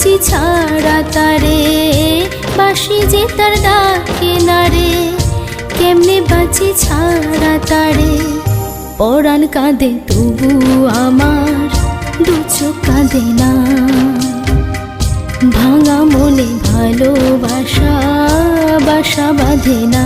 বাঁচি ছাড়া তারে, বাঁশি যে তার ডাকে না রে, কেমনে বাঁচি ছাড়া তারে। পরাণ কাঁদে তবু আমার দু চোখ কাঁদে না, ভাঙা মনে ভালোবাসা বাসা বাঁধে না।